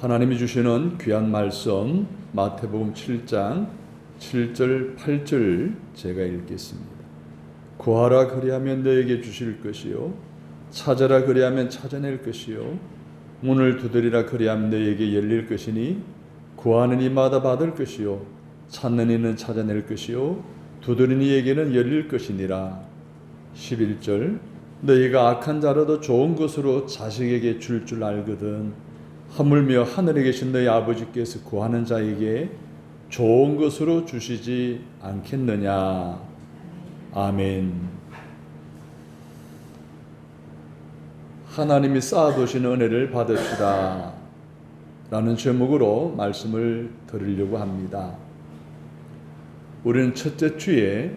하나님이 주시는 귀한 말씀 마태복음 7장 7절 8절 제가 읽겠습니다. 구하라 그리하면 너에게 주실 것이요 찾아라 그리하면 찾아낼 것이요 문을 두드리라 그리하면 너에게 열릴 것이니 구하는 이마다 받을 것이요 찾는 이는 찾아낼 것이요 두드리는 이에게는 열릴 것이니라. 11절 너희가 악한 자라도 좋은 것으로 자식에게 줄 줄 알거든 하물며 하늘에 계신 너희 아버지께서 구하는 자에게 좋은 것으로 주시지 않겠느냐. 아멘. 하나님이 쌓아두신 은혜를 받읍시다 라는 제목으로 말씀을 드리려고 합니다. 우리는 첫째 주에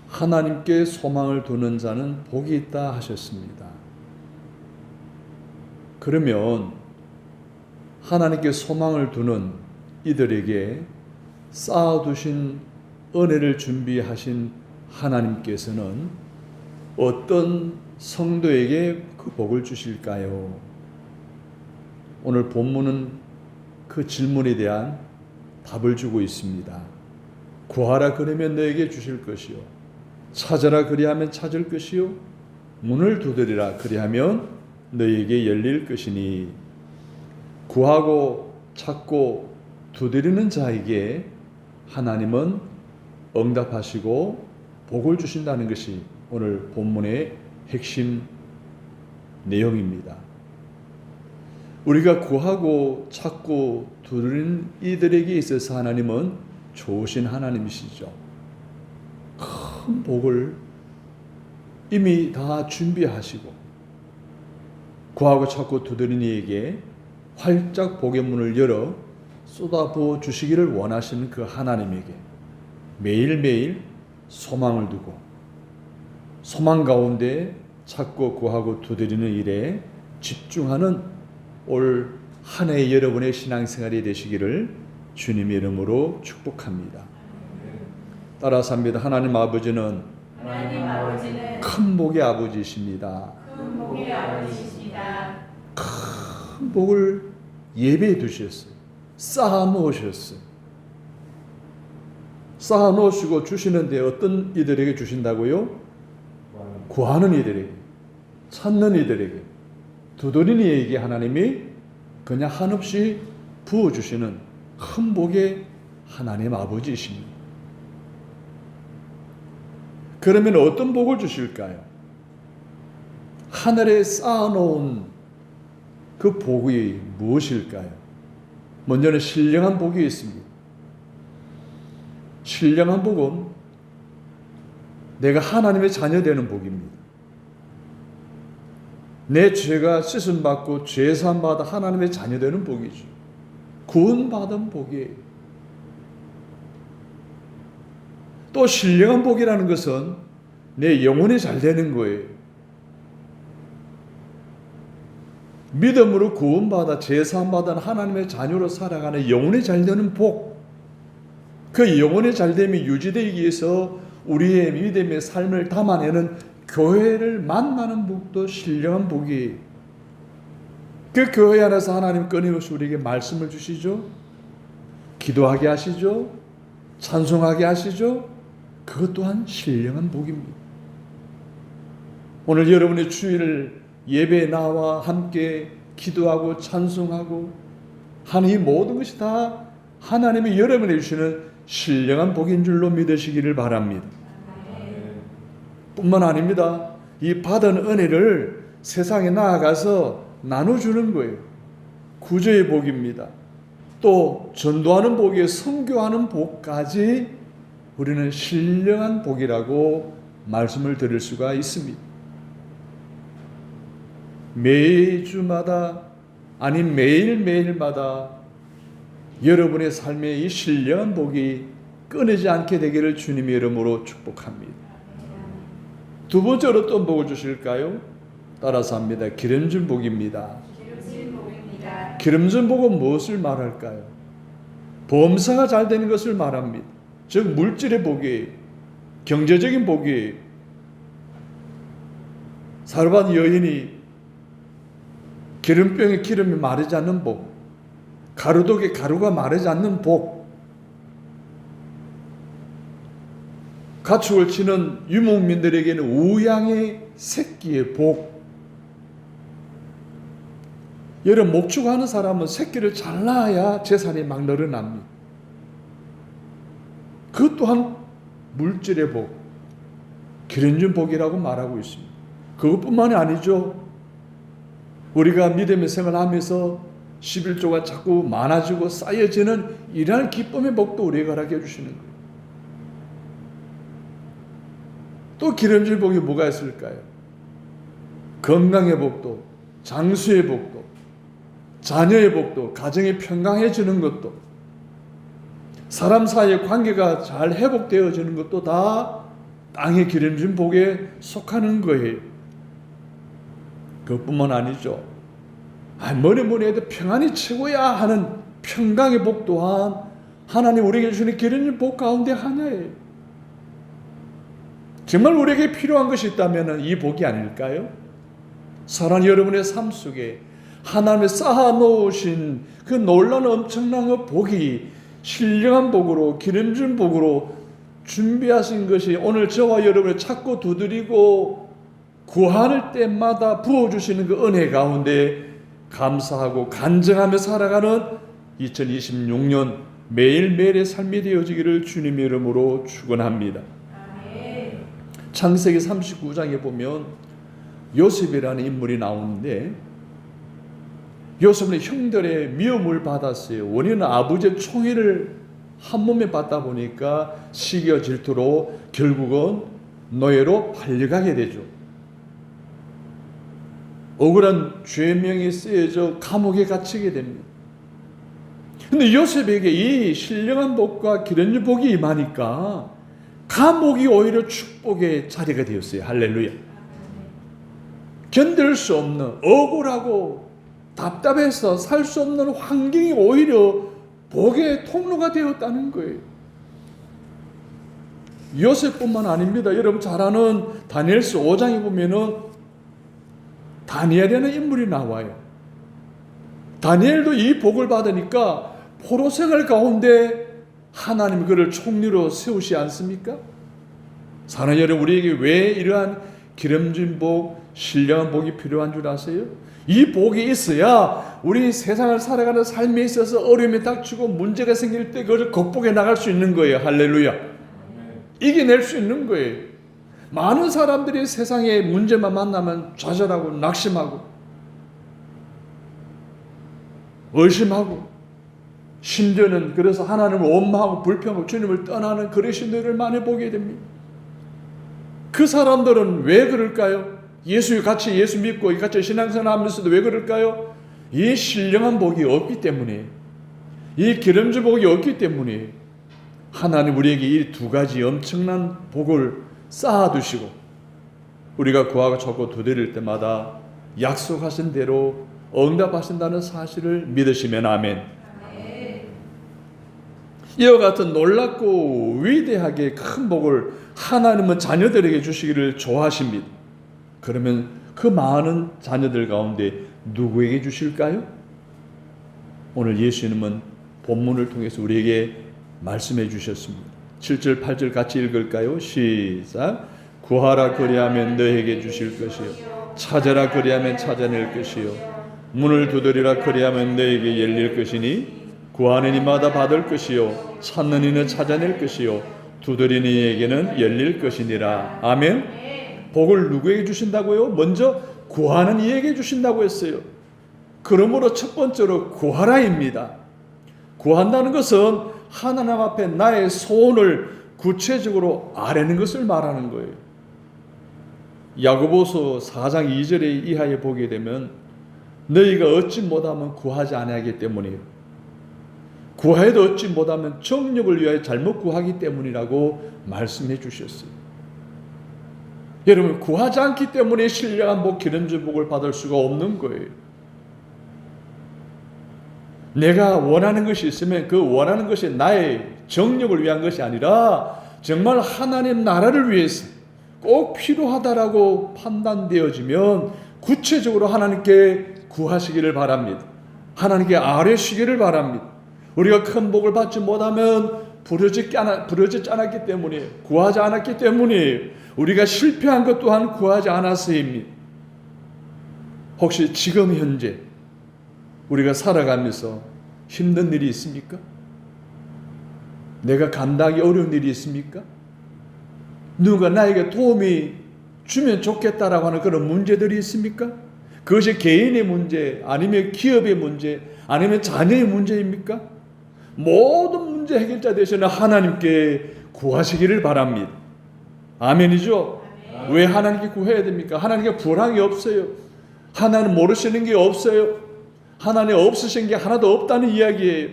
하나님께 소망을 두는 자는 복이 있다 하셨습니다. 그러면 하나님께 소망을 두는 이들에게 쌓아두신 은혜를 준비하신 하나님께서는 어떤 성도에게 그 복을 주실까요? 오늘 본문은 그 질문에 대한 답을 주고 있습니다. 구하라 그러면 너에게 주실 것이요 찾아라 그리하면 찾을 것이요 문을 두드리라 그리하면 너에게 열릴 것이니. 구하고 찾고 두드리는 자에게 하나님은 응답하시고 복을 주신다는 것이 오늘 본문의 핵심 내용입니다. 우리가 구하고 찾고 두드리는 이들에게 있어서 하나님은 좋으신 하나님이시죠. 큰 복을 이미 다 준비하시고 구하고 찾고 두드리는 이에게 활짝 복의 문을 열어 쏟아부어 주시기를 원하시는 그 하나님에게 매일매일 소망을 두고 소망 가운데 찾고 구하고 두드리는 일에 집중하는 올 한 해 여러분의 신앙생활이 되시기를 주님의 이름으로 축복합니다. 따라서 합니다. 하나님 아버지는 큰 복의 아버지이십니다. 큰 복을 예배해 두셨어요. 쌓아 놓으셨어요. 쌓아 놓으시고 주시는데 어떤 이들에게 주신다고요? 구하는 이들에게, 찾는 이들에게, 두드리는 이에게 하나님이 그냥 한없이 부어주시는 큰 복의 하나님 아버지이십니다. 그러면 어떤 복을 주실까요? 하늘에 쌓아놓은 그 복이 무엇일까요? 먼저는 신령한 복이 있습니다. 신령한 복은 내가 하나님의 자녀 되는 복입니다. 내 죄가 씻음받고 죄사함받아 하나님의 자녀 되는 복이죠. 구원받은 복이에요. 또 신령한 복이라는 것은 내 영혼이 잘 되는 거예요. 믿음으로 구원받아 제사함받은 하나님의 자녀로 살아가는 영혼이 잘되는 복, 그 영혼의 잘됨이 유지되기 위해서 우리의 믿음의 삶을 담아내는 교회를 만나는 복도 신령한 복이에요. 그 교회 안에서 하나님 끊임없이 우리에게 말씀을 주시죠. 기도하게 하시죠. 찬송하게 하시죠. 그것 또한 신령한 복입니다. 오늘 여러분의 주일을 예배에 나와 함께 기도하고 찬송하고 하는 이 모든 것이 다 하나님이 여러분에게 주시는 신령한 복인 줄로 믿으시기를 바랍니다. 뿐만 아닙니다. 이 받은 은혜를 세상에 나아가서 나눠주는 거예요. 구제의 복입니다. 또 전도하는 복에 선교하는 복까지 우리는 신령한 복이라고 말씀을 드릴 수가 있습니다. 매주마다 아니 매일매일마다 여러분의 삶에 이 신령한 복이 끊이지 않게 되기를 주님의 이름으로 축복합니다. 두 번째로 어떤 복을 주실까요? 따라서 합니다. 기름진 복입니다. 기름진 복은 무엇을 말할까요? 범사가 잘 되는 것을 말합니다. 즉 물질의 복이, 경제적인 복이, 사르밧 여인이 기름병에 기름이 마르지 않는 복, 가루독에 가루가 마르지 않는 복, 가축을 치는 유목민들에게는 우양의 새끼의 복. 여러분, 목축하는 사람은 새끼를 잘 낳아야 재산이 막 늘어납니다. 그것 또한 물질의 복, 기름진 복이라고 말하고 있습니다. 그것뿐만이 아니죠. 우리가 믿음의 생활하면서 11조가 자꾸 많아지고 쌓여지는 이러한 기쁨의 복도 우리에게 허락해 주시는 거예요. 또 기름진 복이 뭐가 있을까요? 건강의 복도, 장수의 복도, 자녀의 복도, 가정이 평강해지는 것도, 사람 사이의 관계가 잘 회복되어지는 것도 다 땅의 기름진 복에 속하는 거예요. 그것뿐만 아니죠. 뭐니 해도 평안이 최고야 하는 평강의 복 또한 하나님 우리에게 주시는 기름진 복 가운데 하나예요. 정말 우리에게 필요한 것이 있다면 이 복이 아닐까요? 사랑하는 여러분의 삶 속에 하나님의 쌓아놓으신 그 놀라운 엄청난 그 복이 신령한 복으로, 기름진 복으로 준비하신 것이 오늘 저와 여러분을 찾고 두드리고 구할 때마다 부어주시는 그 은혜 가운데 감사하고 간증하며 살아가는 2026년 매일매일의 삶이 되어지기를 주님의 이름으로 축원합니다. 창세기 39장에 보면 요셉이라는 인물이 나오는데, 요셉은 형들의 미움을 받았어요. 원인은 아버지의 총애를 한 몸에 받다 보니까 시기와 질투로 결국은 노예로 팔려가게 되죠. 억울한 죄명이 쓰여져 감옥에 갇히게 됩니다. 근데 요셉에게 이 신령한 복과 기름진 복이 임하니까 감옥이 오히려 축복의 자리가 되었어요. 할렐루야. 견딜 수 없는, 억울하고 답답해서 살 수 없는 환경이 오히려 복의 통로가 되었다는 거예요. 요셉뿐만 아닙니다. 여러분 잘 아는 다니엘서 5장에 보면은 다니엘이라는 인물이 나와요. 다니엘도 이 복을 받으니까 포로 생활 가운데 하나님이 그를 총리로 세우시 않습니까? 사랑하는 여러분, 우리에게 왜 이러한 기름진 복, 신령한 복이 필요한 줄 아세요? 이 복이 있어야 우리 세상을 살아가는 삶에 있어서 어려움이 닥치고 문제가 생길 때 그것을 극복해 나갈 수 있는 거예요. 할렐루야. 이겨낼 수 있는 거예요. 많은 사람들이 세상에 문제만 만나면 좌절하고 낙심하고 의심하고 심지어는 그래서 하나님을 원망하고 불평하고 주님을 떠나는 그런 신들을 많이 보게 됩니다. 그 사람들은 왜 그럴까요? 예수 믿고 같이 신앙생활 하면서도 왜 그럴까요? 이 신령한 복이 없기 때문에, 이 기름진 복이 없기 때문에 하나님 우리에게 이 두 가지 엄청난 복을 쌓아두시고 우리가 구하고 찾고 두드릴 때마다 약속하신 대로 응답하신다는 사실을 믿으시면 아멘. 이와 같은 놀랍고 위대하게 큰 복을 하나님은 자녀들에게 주시기를 좋아하십니다. 그러면 그 많은 자녀들 가운데 누구에게 주실까요? 오늘 예수님은 본문을 통해서 우리에게 말씀해 주셨습니다. 7절 8절 같이 읽을까요? 시작. 구하라 그리하면 너에게 주실 것이요 찾아라 그리하면 찾아낼 것이요 문을 두드리라 그리하면 너에게 열릴 것이니 구하는 이마다 받을 것이요 찾는 이는 찾아낼 것이요 두드리는 이에게는 열릴 것이니라. 아멘. 복을 누구에게 주신다고요? 먼저 구하는 이에게 주신다고 했어요. 그러므로 첫 번째로 구하라입니다. 구한다는 것은 하나님 앞에 나의 소원을 구체적으로 아뢰는 것을 말하는 거예요. 야고보서 4장 2절에 이하에 보게 되면 너희가 얻지 못하면 구하지 아니하기 때문이에요. 구해도 얻지 못하면 정욕을 위하여 잘못 구하기 때문이라고 말씀해 주셨어요. 여러분, 구하지 않기 때문에 신령한 복, 기름진 복을 받을 수가 없는 거예요. 내가 원하는 것이 있으면 그 원하는 것이 나의 정욕을 위한 것이 아니라 정말 하나님 나라를 위해서 꼭 필요하다라고 판단되어지면 구체적으로 하나님께 구하시기를 바랍니다. 하나님께 아뢰시기를 바랍니다. 우리가 큰 복을 받지 못하면 부러지지 않았기 때문이에요. 구하지 않았기 때문이에요. 우리가 실패한 것 또한 구하지 않았어입니다. 혹시 지금 현재 우리가 살아가면서 힘든 일이 있습니까? 내가 감당하기 어려운 일이 있습니까? 누가 나에게 도움이 주면 좋겠다라고 하는 그런 문제들이 있습니까? 그것이 개인의 문제, 아니면 기업의 문제, 아니면 자녀의 문제입니까? 모든 문제 해결자 되시는 하나님께 구하시기를 바랍니다. 아멘이죠? 아멘. 왜 하나님께 구해야 됩니까? 하나님께 불황이 없어요. 하나님 모르시는 게 없어요. 하나님 없으신 게 하나도 없다는 이야기예요.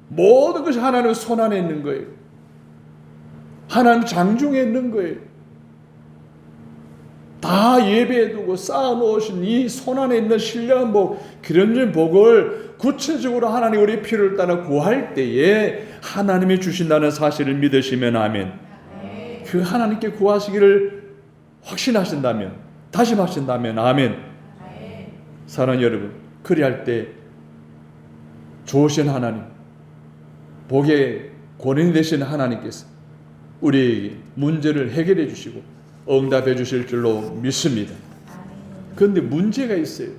모든 것이 하나님의 손 안에 있는 거예요. 하나님 장중에 있는 거예요. 다 예배해 두고 쌓아놓으신 이 손 안에 있는 신령한 복, 기름진 복을 구체적으로 하나님 우리의 필요를 따라 구할 때에 하나님이 주신다는 사실을 믿으시면 아멘. 그 하나님께 구하시기를 확신하신다면, 다짐하신다면 아멘. 사랑하는 여러분, 그리할 때 좋으신 하나님, 복의 권인 되신 하나님께서 우리에게 문제를 해결해 주시고 응답해 주실 줄로 믿습니다. 그런데 문제가 있어요.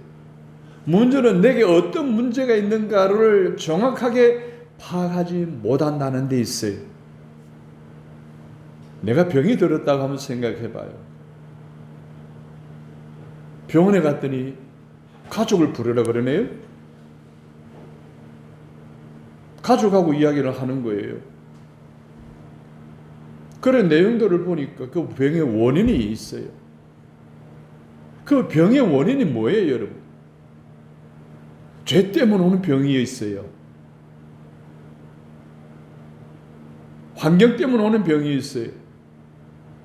문제는 내게 어떤 문제가 있는가를 정확하게 파악하지 못한다는 데 있어요. 내가 병이 들었다고 한번 생각해 봐요. 병원에 갔더니 가족을 부르라 그러네요. 가족하고 이야기를 하는 거예요. 그런 내용들을 보니까 그 병의 원인이 있어요. 그 병의 원인이 뭐예요, 여러분? 죄 때문에 오는 병이 있어요. 환경 때문에 오는 병이 있어요.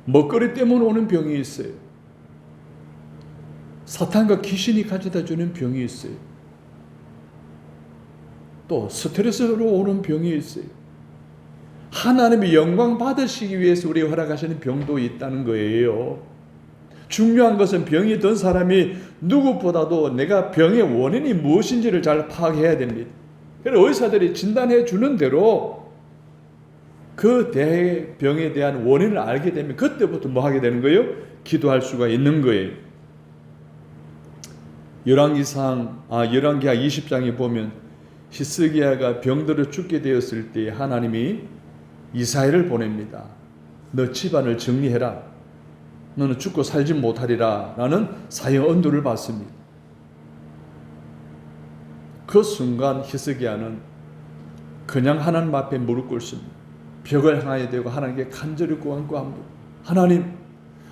먹거리 때문에 오는 병이 있어요. 사탄과 귀신이 가져다 주는 병이 있어요. 또 스트레스로 오는 병이 있어요. 하나님의 영광 받으시기 위해서 우리가 허락하시는 병도 있다는 거예요. 중요한 것은 병이 든 사람이 누구보다도 내가 병의 원인이 무엇인지를 잘 파악해야 됩니다. 그래서 의사들이 진단해 주는 대로 그 병에 대한 원인을 알게 되면 그때부터 뭐 하게 되는 거예요? 기도할 수가 있는 거예요. 열왕기하 20장에 보면 히스기야가 병들어 죽게 되었을 때 하나님이 이사야를 보냅니다. 너 집안을 정리해라. 너는 죽고 살지 못하리라 라는 사형 언도를 받습니다. 그 순간 히스기야는 그냥 하나님 앞에 무릎 꿇습니다. 벽을 향하여 대고 하나님께 간절히 구합니다. 하나님,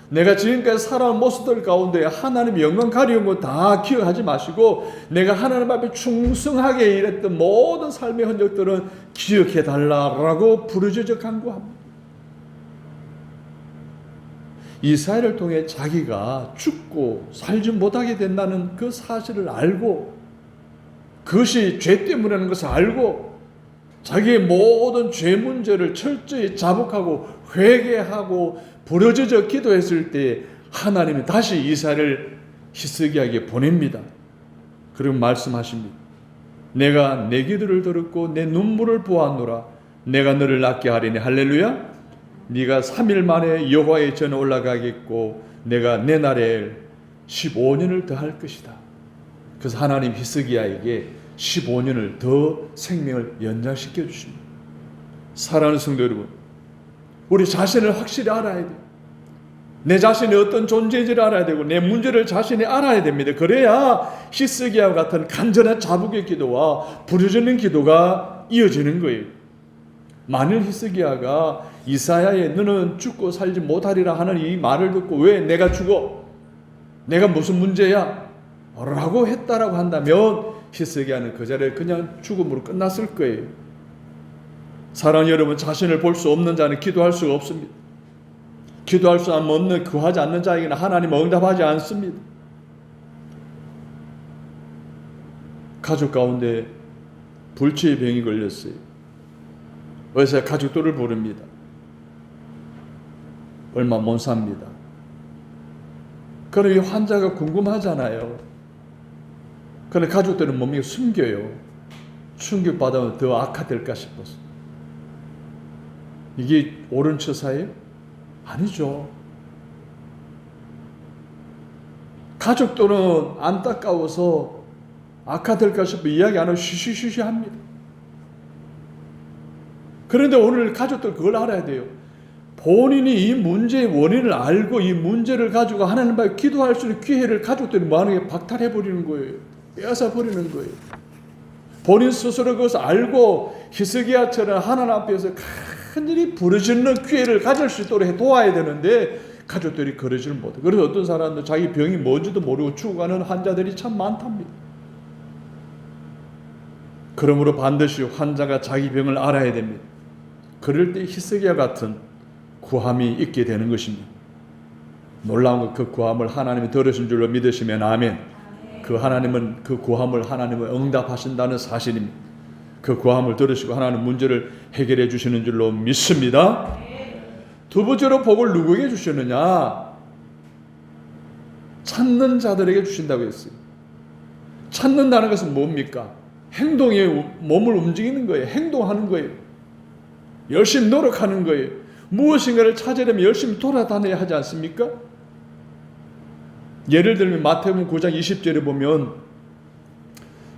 내가 지금까지 살아온 모습들 가운데 하나님 영광 가려운 거 다 기억하지 마시고 내가 하나님 앞에 충성하게 일했던 모든 삶의 흔적들은 기억해 달라고 부르짖어 간구합니다. 이사야를 통해 자기가 죽고 살지 못하게 된다는 그 사실을 알고 그것이 죄 때문이라는 것을 알고 자기의 모든 죄 문제를 철저히 자복하고 회개하고 부르짖어 기도했을 때 하나님이 다시 이사야를 히스기야에게 보냅니다. 그리고 말씀하십니다. 내가 내 기도를 들었고 내 눈물을 보았노라. 내가 너를 낫게 하리니 할렐루야. 네가 3일 만에 여호와의 전에 올라가겠고 내가 내 날에 15년을 더할 것이다. 그래서 하나님 히스기야에게 15년을 더 생명을 연장시켜 주십니다. 사랑하는 성도 여러분, 우리 자신을 확실히 알아야 돼요. 내 자신이 어떤 존재인지를 알아야 되고 내 문제를 자신이 알아야 됩니다. 그래야 히스기야와 같은 간절한 자복의 기도와 부르짖는 기도가 이어지는 거예요. 만일 히스기야가 이사야의 너는 죽고 살지 못하리라 하는 이 말을 듣고 왜 내가 죽어? 내가 무슨 문제야? 라고 했다라고 한다면 히스기야는 그 자리에 그냥 죽음으로 끝났을 거예요. 사랑하는 여러분, 자신을 볼 수 없는 자는 기도할 수가 없습니다. 기도할 수 없는 구하지 않는 자에게는 하나님은 응답하지 않습니다. 가족 가운데 불치의 병이 걸렸어요. 의사 가족들을 부릅니다. 얼마 못 삽니다. 그럼 이 환자가 궁금하잖아요. 그런데 가족들은 몸이 숨겨요. 충격받으면 더 악화될까 싶어서. 이게 옳은 처사예요? 아니죠. 가족들은 안타까워서 악화될까 싶어 이야기 안 하고 쉬쉬쉬쉬 합니다. 그런데 오늘 가족들 그걸 알아야 돼요. 본인이 이 문제의 원인을 알고 이 문제를 가지고 하나님 앞에 기도할 수 있는 기회를 가족들이 뭐하는 게 박탈해버리는 거예요. 빼앗아버리는 거예요. 본인 스스로 그것을 알고 히스기야처럼 하나님 앞에서 간절히 부르짖는 기회를 가질 수 있도록 도와야 되는데 가족들이 그러지를 못해요. 그래서 어떤 사람은 자기 병이 뭔지도 모르고 죽어가는 환자들이 참 많답니다. 그러므로 반드시 환자가 자기 병을 알아야 됩니다. 그럴 때 히스기야 같은 구함이 있게 되는 것입니다. 놀라운 것, 그 구함을 하나님이 들으신 줄로 믿으시면 아멘. 그 하나님은 그 구함을 하나님은 응답하신다는 사실입니다. 그 구함을 들으시고 하나님 문제를 해결해 주시는 줄로 믿습니다. 두 번째로 복을 누구에게 주시느냐? 찾는 자들에게 주신다고 했어요. 찾는다는 것은 뭡니까? 행동에 몸을 움직이는 거예요. 행동하는 거예요. 열심히 노력하는 거예요. 무엇인가를 찾으려면 열심히 돌아다녀야 하지 않습니까? 예를 들면 마태복음 9장 20절에 보면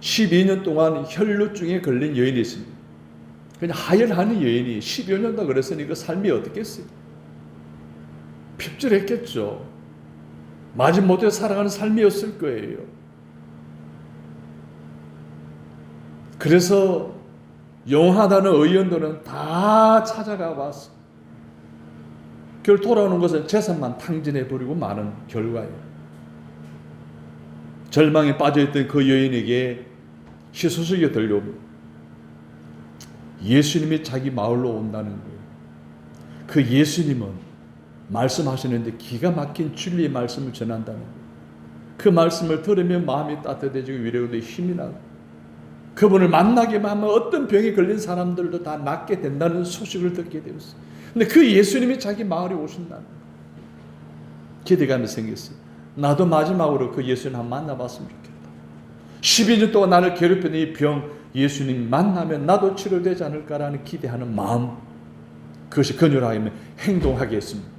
12년 동안 혈루증에 걸린 여인이 있습니다. 그냥 하혈하는 여인이 10여 년도 그랬으니 그 삶이 어떻겠어요? 핍절했겠죠. 마지못해 살아가는 삶이었을 거예요. 그래서 용하다는 의원들은 다 찾아가 왔어. 결국 돌아오는 것은 재산만 탕진해버리고 마는 결과예요. 절망에 빠져있던 그 여인에게 희소식이 들려옵니다. 예수님이 자기 마을로 온다는 거예요. 그 예수님은 말씀하시는데 기가 막힌 진리의 말씀을 전한다는 거예요. 그 말씀을 들으면 마음이 따뜻해지고 위로도 힘이 나고 그분을 만나기만 하면 어떤 병에 걸린 사람들도 다 낫게 된다는 소식을 듣게 되었어요. 근데 그 예수님이 자기 마을에 오신다는 거예요. 기대감이 생겼어요. 나도 마지막으로 그 예수님 한번 만나봤으면 좋겠다. 12년 동안 나를 괴롭히는 이 병 예수님 만나면 나도 치료되지 않을까라는 기대하는 마음, 그것이 그녀라면 행동하게 했습니다.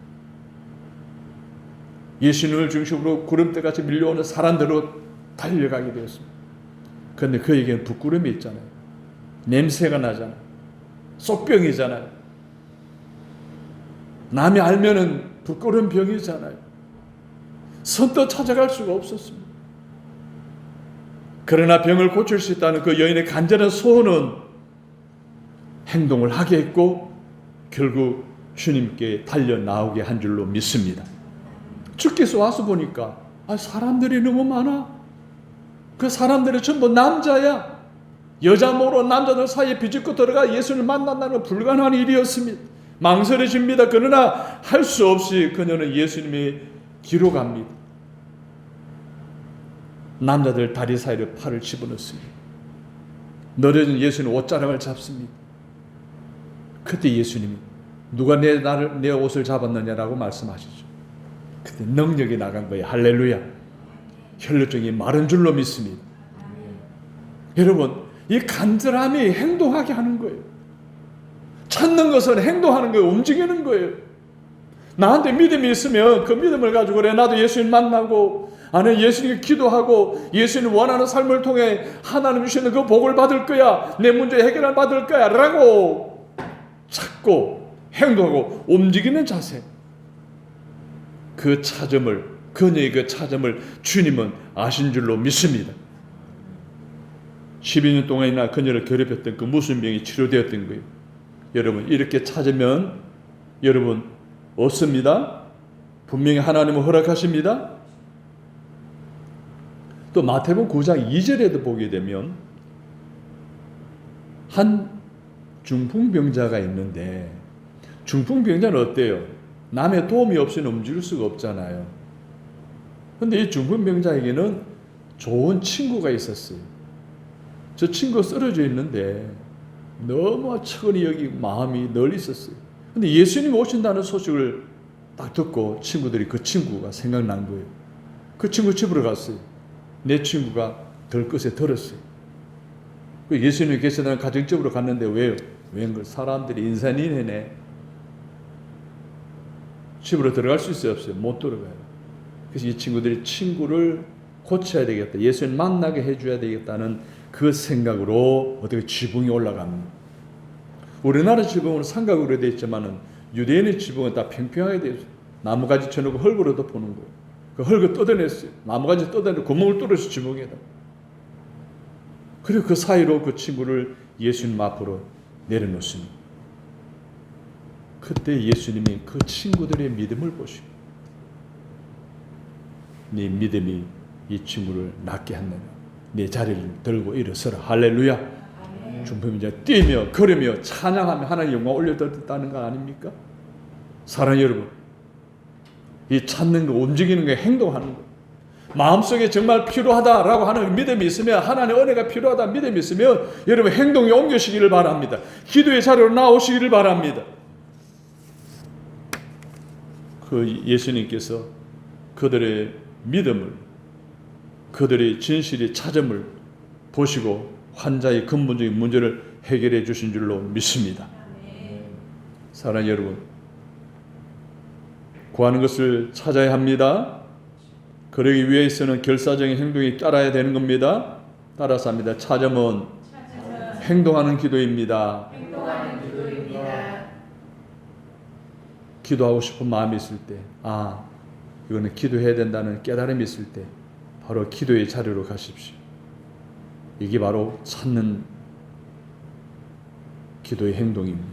예수님을 중심으로 구름대같이 밀려오는 사람들로 달려가게 되었습니다. 그런데 그에게는 부끄러움이 있잖아요. 냄새가 나잖아요. 속병이잖아요. 남이 알면은 부끄러운 병이잖아요. 선뜻 찾아갈 수가 없었습니다. 그러나 병을 고칠 수 있다는 그 여인의 간절한 소원은 행동을 하게 했고 결국 주님께 달려 나오게 한 줄로 믿습니다. 주께서 와서 보니까 사람들이 너무 많아. 그 사람들이 전부 남자야. 여자 모로 남자들 사이에 비집고 들어가 예수를 만난다는 건 불가능한 일이었습니다. 망설여집니다. 그러나 할 수 없이 그녀는 예수님의 뒤로 갑니다. 남자들 다리 사이로 팔을 집어넣습니다. 늘어진 예수님 옷자락을 잡습니다. 그때 예수님이 누가 내 옷을 잡았느냐라고 말씀하시죠. 그때 능력이 나간 거예요. 할렐루야. 혈루증이 마른 줄로 믿습니다. 여러분, 이 간절함이 행동하게 하는 거예요. 찾는 것은 행동하는 거예요. 움직이는 거예요. 나한테 믿음이 있으면 그 믿음을 가지고 그래 나도 예수님 만나고 나는 예수님께 기도하고 예수님 원하는 삶을 통해 하나님 주시는 그 복을 받을 거야. 내 문제 해결을 받을 거야 라고 찾고 행동하고 움직이는 자세. 그 찾음을 그녀의 그 찾음을 주님은 아신 줄로 믿습니다. 12년 동안이나 그녀를 괴롭혔던 그 무슨 병이 치료되었던 거예요. 여러분 이렇게 찾으면 여러분 없습니다. 분명히 하나님은 허락하십니다. 또 마태복음 9장 2절에도 보게 되면 한 중풍병자가 있는데 중풍병자는 어때요? 남의 도움이 없이는 움직일 수가 없잖아요. 그런데 이 중풍병자에게는 좋은 친구가 있었어요. 저 친구가 쓰러져 있는데 너무 측은히 여기고 마음이 늘 있었어요. 그런데 예수님이 오신다는 소식을 딱 듣고 친구들이 그 친구가 생각난 거예요. 그 친구 집으로 갔어요. 내 친구가 들 것에 들었어요. 예수님이 계시다는 가정집으로 갔는데 왜요? 웬걸 사람들이 인산인해네. 집으로 들어갈 수 있어요, 없어요? 못 들어가요. 그래서 이 친구들이 친구를 고쳐야 되겠다, 예수님 만나게 해줘야 되겠다는 그 생각으로 어떻게 지붕이 올라갑니다. 우리나라 지붕은 삼각으로 되어 있지만은 유대인의 지붕은 다 평평하게 되어 있어요. 나무가지 쳐놓고 흙으로 덮어놓은 거예요. 그 흙을 뜯어냈어요. 나무가지 뜯어내고 구멍을 뚫어서 지붕에다. 그리고 그 사이로 그 친구를 예수님 앞으로 내려놓습니다. 그때 예수님이 그 친구들의 믿음을 보시고, 네 믿음이 이 친구를 낫게 한다면 네 자리를 들고 일어서라. 할렐루야. 중품이 이제 뛰며 걸으며 찬양하며 하나님 영광 올려드렸다는 거 아닙니까? 사랑하는 여러분, 이 찾는 거, 움직이는 거, 행동하는 거, 마음속에 정말 필요하다라고 하는 믿음이 있으면, 하나님의 은혜가 필요하다 믿음이 있으면 여러분 행동에 옮기시기를 바랍니다. 기도의 자리로 나오시기를 바랍니다. 그 예수님께서 그들의 믿음을, 그들의 진실의 찾음을 보시고 환자의 근본적인 문제를 해결해 주신 줄로 믿습니다. 사랑하는 여러분, 구하는 것을 찾아야 합니다. 그러기 위해서는 결사적인 행동이 따라야 되는 겁니다. 따라서 합니다. 찾음은 행동하는 기도입니다. 기도하고 싶은 마음이 있을 때, 이거는 기도해야 된다는 깨달음이 있을 때 바로 기도의 자리로 가십시오. 이게 바로 찾는 기도의 행동입니다.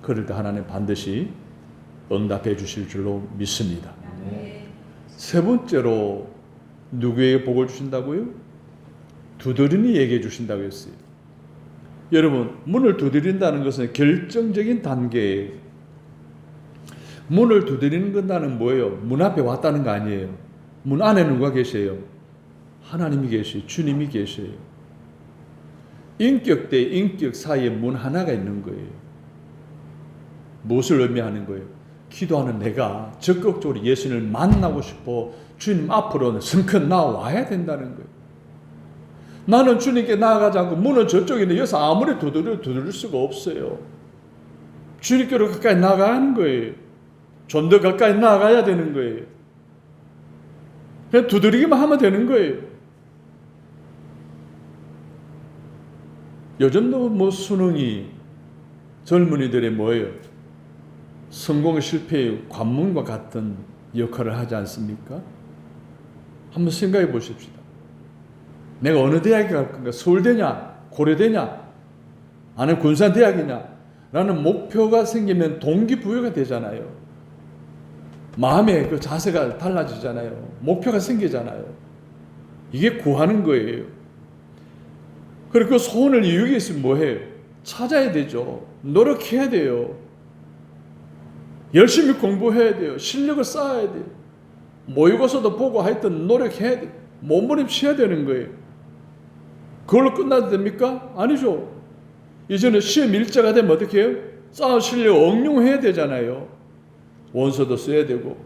그럴 때 하나님 반드시 응답해 주실 줄로 믿습니다. 세 번째로 누구에게 복을 주신다고요? 두드리니 얘기해 주신다고 했어요. 여러분, 문을 두드린다는 것은 결정적인 단계예요. 문을 두드리는 건다는 뭐예요? 문 앞에 왔다는 거 아니에요. 문 안에 누가 계세요? 하나님이 계세요. 주님이 계세요. 인격 대 인격 사이에 문 하나가 있는 거예요. 무엇을 의미하는 거예요? 기도하는 내가 적극적으로 예수님을 만나고 싶어 주님 앞으로 성큼 나와야 된다는 거예요. 나는 주님께 나아가지 않고 문은 저쪽인데 여기서 아무리 두드릴 수가 없어요. 주님께로 가까이 나가는 거예요. 좀 더 가까이 나아가야 되는 거예요. 그냥 두드리기만 하면 되는 거예요. 요즘도 수능이 젊은이들의 뭐예요? 성공 실패의 관문과 같은 역할을 하지 않습니까? 한번 생각해 보십시다. 내가 어느 대학에 갈 건가? 서울대냐? 고려대냐? 아니면 군산대학이냐? 라는 목표가 생기면 동기부여가 되잖아요. 마음의 그 자세가 달라지잖아요. 목표가 생기잖아요. 이게 구하는 거예요. 그리고 그 소원을 이루기 위해서 뭐해요? 찾아야 되죠. 노력해야 돼요. 열심히 공부해야 돼요. 실력을 쌓아야 돼요. 모의고사도 보고 하여튼 노력해야 돼요. 몸부림쳐야 되는 거예요. 그걸로 끝나도 됩니까? 아니죠. 이제는 시험 일자가 되면 어떻게 해요? 쌓은 실력 응용해야 되잖아요. 원서도 써야 되고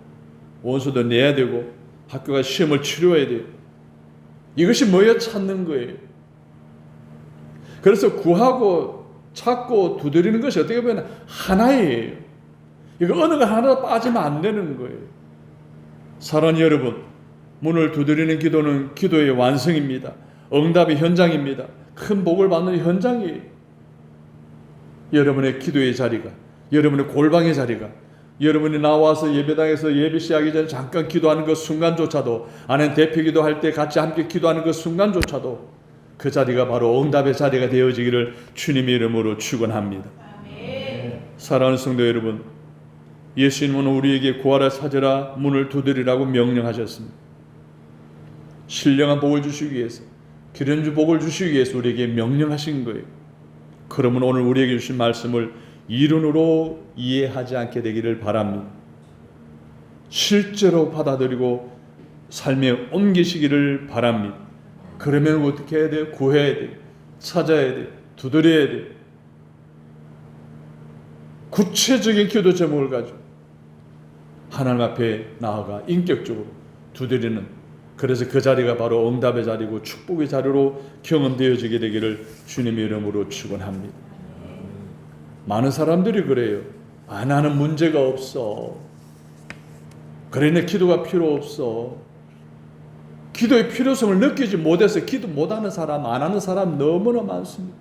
원서도 내야 되고 학교가 시험을 치러야 돼요. 이것이 뭐예요? 찾는 거예요. 그래서 구하고 찾고 두드리는 것이 어떻게 보면 하나예요. 이거 어느 거 하나 빠지면 안 되는 거예요. 사랑하는 여러분, 문을 두드리는 기도는 기도의 완성입니다. 응답의 현장입니다. 큰 복을 받는 현장이에요. 여러분의 기도의 자리가, 여러분의 골방의 자리가, 여러분이 나와서 예배당에서 예배 시작하기 전에 잠깐 기도하는 그 순간조차도, 아는 대표 기도할 때 같이 함께 기도하는 그 순간조차도 그 자리가 바로 응답의 자리가 되어지기를 주님의 이름으로 축원합니다. 사랑하는 성도 여러분, 예수님은 우리에게 구하라 찾으라 문을 두드리라고 명령하셨습니다. 신령한 복을 주시기 위해서, 기름진 복을 주시기 위해서 우리에게 명령하신 거예요. 그러면 오늘 우리에게 주신 말씀을 이론으로 이해하지 않게 되기를 바랍니다. 실제로 받아들이고 삶에 옮기시기를 바랍니다. 그러면 어떻게 해야 돼요? 구해야 돼요. 찾아야 돼요. 두드려야 돼요. 구체적인 기도 제목을 가지고 하나님 앞에 나아가 인격적으로 두드리는 그래서 그 자리가 바로 응답의 자리고 축복의 자리로 경험되어지게 되기를 주님의 이름으로 축원합니다. 많은 사람들이 그래요. 나는 문제가 없어. 그래, 내 기도가 필요 없어. 기도의 필요성을 느끼지 못해서 기도 못하는 사람, 안 하는 사람 너무나 많습니다.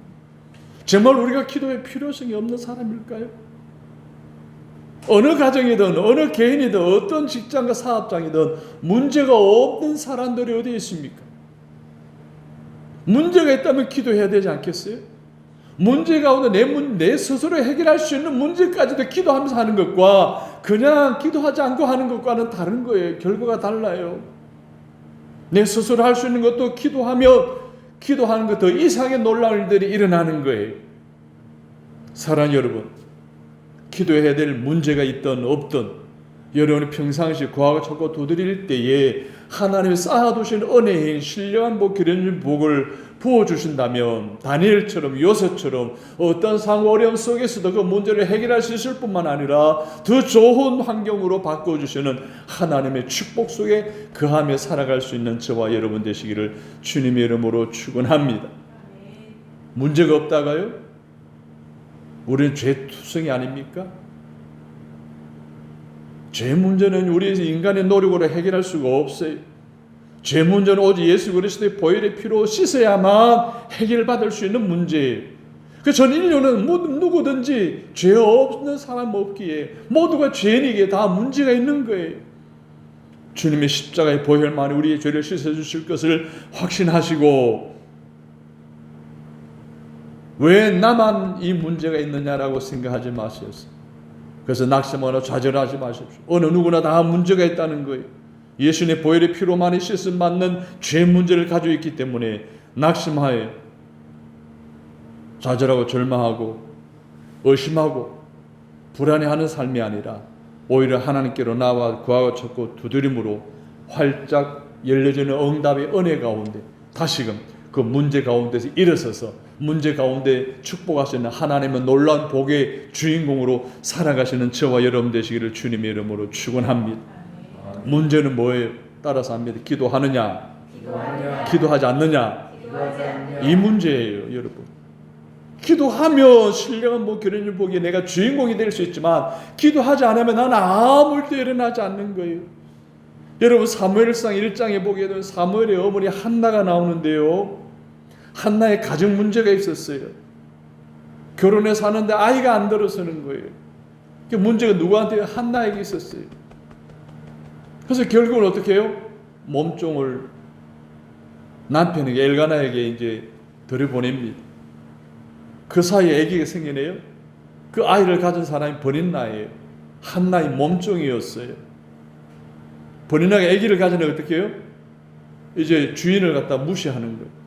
정말 우리가 기도의 필요성이 없는 사람일까요? 어느 가정이든 어느 개인이든 어떤 직장과 사업장이든 문제가 없는 사람들이 어디 있습니까? 문제가 있다면 기도해야 되지 않겠어요? 문제 가운데 내 스스로 해결할 수 있는 문제까지도 기도하면서 하는 것과 그냥 기도하지 않고 하는 것과는 다른 거예요. 결과가 달라요. 내 스스로 할 수 있는 것도 기도하는 것 더 이상의 놀라운 일들이 일어나는 거예요. 사랑하는 여러분, 기도해야 될 문제가 있든 없든 여러분이 평상시 구하고 찾고 두드릴 때에 하나님이 쌓아두신 은혜인 신령한 기련진 복을 부어주신다면 다니엘처럼 요셉처럼 어떤 상황 어려움 속에서도 그 문제를 해결할 수 있을 뿐만 아니라 더 좋은 환경으로 바꿔주시는 하나님의 축복 속에 거하며 살아갈 수 있는 저와 여러분 되시기를 주님의 이름으로 축원합니다. 문제가 없다가요? 우리는 죄투성이 아닙니까? 죄 문제는 우리 인간의 노력으로 해결할 수가 없어요. 죄 문제는 오직 예수 그리스도의 보혈의 피로 씻어야만 해결받을 수 있는 문제예요. 그래서 전 인류는 누구든지 죄 없는 사람 없기에 모두가 죄인이기에 다 문제가 있는 거예요. 주님의 십자가의 보혈만이 우리의 죄를 씻어주실 것을 확신하시고 왜 나만 이 문제가 있느냐라고 생각하지 마시옵소서. 그래서 낙심하거나 좌절하지 마십시오. 어느 누구나 다 문제가 있다는 거예요. 예수님의 보혈의 피로만이 씻음 받는 죄 문제를 가지고 있기 때문에 낙심하여 좌절하고 절망하고 의심하고 불안해하는 삶이 아니라 오히려 하나님께로 나와 구하고 찾고 두드림으로 활짝 열려지는 응답의 은혜 가운데 다시금 그 문제 가운데서 일어서서 문제 가운데 축복하시는 하나님의 놀라운 복의 주인공으로 살아가시는 저와 여러분 되시기를 주님의 이름으로 축원합니다. 문제는 뭐예요? 따라서 합니다. 기도하느냐? 기도하지 않느냐? 이 문제예요, 여러분. 기도하면 신령한 교련진 복이 내가 주인공이 될 수 있지만 기도하지 않으면 나는 아무 일도 일어나지 않는 거예요. 여러분 사무엘상 1장에 보게 되면 사무엘의 어머니 한나가 나오는데요. 한나의 가정 문제가 있었어요. 결혼해서 사는데 아이가 안 들어서는 거예요. 그 문제가 누구한테? 한나에게 있었어요. 그래서 결국은 어떻게 해요? 몸종을 남편에게 엘가나에게 이제 들여보냅니다. 그 사이에 아기가 생기네요. 그 아이를 가진 사람이 버린나예요. 한나의 몸종이었어요. 버린나가 아기를 가진 애 어떻게 해요? 이제 주인을 갖다 무시하는 거예요.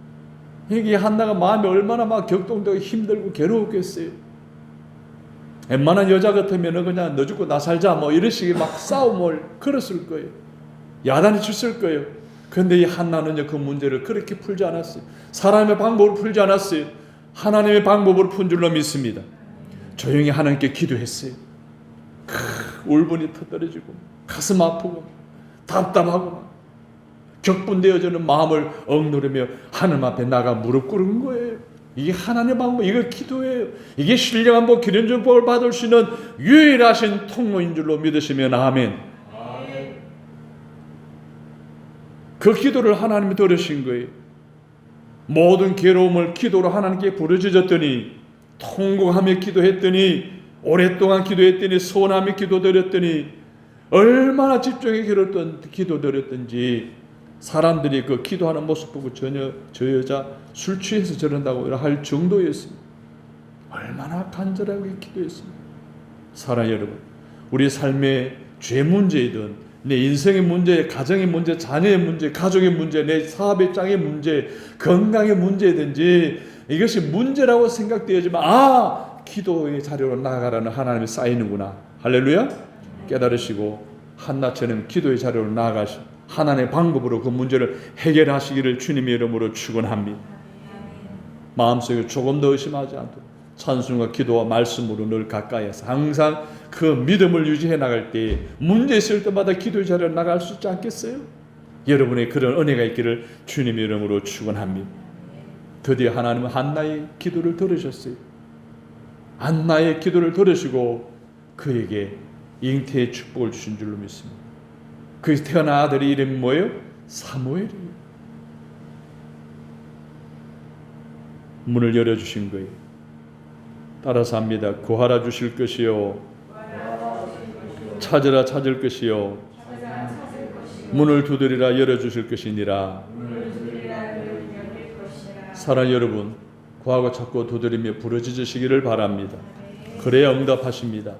이게 한나가 마음이 얼마나 막 격동되고 힘들고 괴로웠겠어요. 웬만한 여자 같으면 그냥 너 죽고 나 살자 이런 식의 막 싸움을 걸었을 거예요. 야단이 쳤을 거예요. 그런데 이 한나는 그 문제를 그렇게 풀지 않았어요. 사람의 방법으로 풀지 않았어요. 하나님의 방법으로 푼 줄로 믿습니다. 조용히 하나님께 기도했어요. 울분이 터뜨려지고 가슴 아프고 답답하고 격분되어지는 마음을 억누르며 하나님 앞에 나가 무릎 꿇은 거예요. 이게 하나님의 방법, 이거 기도예요. 이게 신령한 복, 기련전 복을 받을 수 있는 유일하신 통로인 줄로 믿으시면 아멘. 그 기도를 하나님이 들으신 거예요. 모든 괴로움을 기도로 하나님께 부르짖었더니 통곡하며 기도했더니 오랫동안 기도했더니 소원하며 기도드렸더니 얼마나 집중해 기도드렸던지 사람들이 그 기도하는 모습 보고 전혀 저 여자 술 취해서 저런다고 할 정도였습니다. 얼마나 간절하게 기도했습니다. 사랑하는 여러분, 우리 삶의 죄 문제이든 내 인생의 문제, 가정의 문제, 자녀의 문제, 가족의 문제, 내 사업의 짱의 문제, 건강의 문제든지 이것이 문제라고 생각되지만 기도의 자료로 나아가라는 하나님이 쌓이는구나. 할렐루야. 깨달으시고 한나처럼 기도의 자료로 나아가시고 하나님의 방법으로 그 문제를 해결하시기를 주님의 이름으로 축원합니다. 마음속에 조금 더 의심하지 않도록 찬송과 기도와 말씀으로 늘 가까이에서 항상 그 믿음을 유지해 나갈 때 문제 있을 때마다 기도의 자리에 나갈 수 있지 않겠어요? 여러분의 그런 은혜가 있기를 주님의 이름으로 축원합니다. 드디어 하나님은 한나의 기도를 들으셨어요. 한나의 기도를 들으시고 그에게 잉태의 축복을 주신 줄로 믿습니다. 그 태어난 아들의 이름이 뭐예요? 사무엘이에요. 문을 열어주신 거예요. 따라서 합니다. 구하라 주실 것이요, 찾으라 찾을 것이요, 문을 두드리라 열어주실 것이니라. 사랑 여러분, 구하고 찾고 두드리며 부르짖으시기를 바랍니다. 그래야 응답하십니다.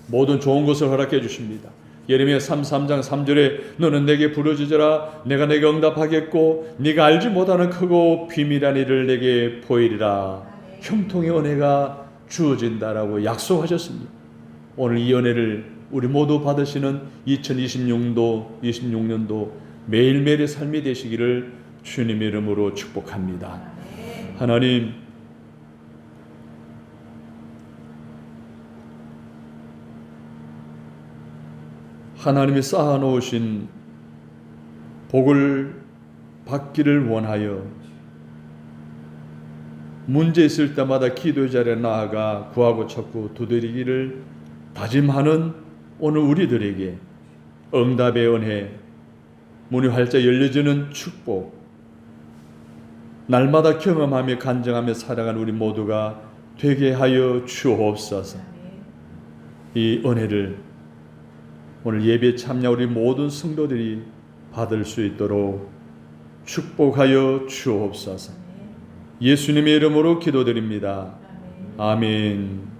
모든 좋은 것을 허락해 주십니다. 예레미야 33장 3절에 너는 내게 부르짖으라 내가 내게 응답하겠고 네가 알지 못하는 크고 비밀한 일을 내게 보이리라. 형통의 은혜가 주어진다라고 약속하셨습니다. 오늘 이 은혜를 우리 모두 받으시는 2026년도 매일매일의 삶이 되시기를 주님의 이름으로 축복합니다. 하나님, 하나님이 쌓아놓으신 복을 받기를 원하여 문제 있을 때마다 기도의 자리에 나아가 구하고 찾고 두드리기를 다짐하는 오늘 우리들에게 응답의 은혜, 문이 활짝 열려지는 축복, 날마다 경험하며 간증하며 살아가는 우리 모두가 되게 하여 주옵소서. 이 은혜를 오늘 예배에 참여 우리 모든 성도들이 받을 수 있도록 축복하여 주옵소서. 예수님의 이름으로 기도드립니다. 아멘.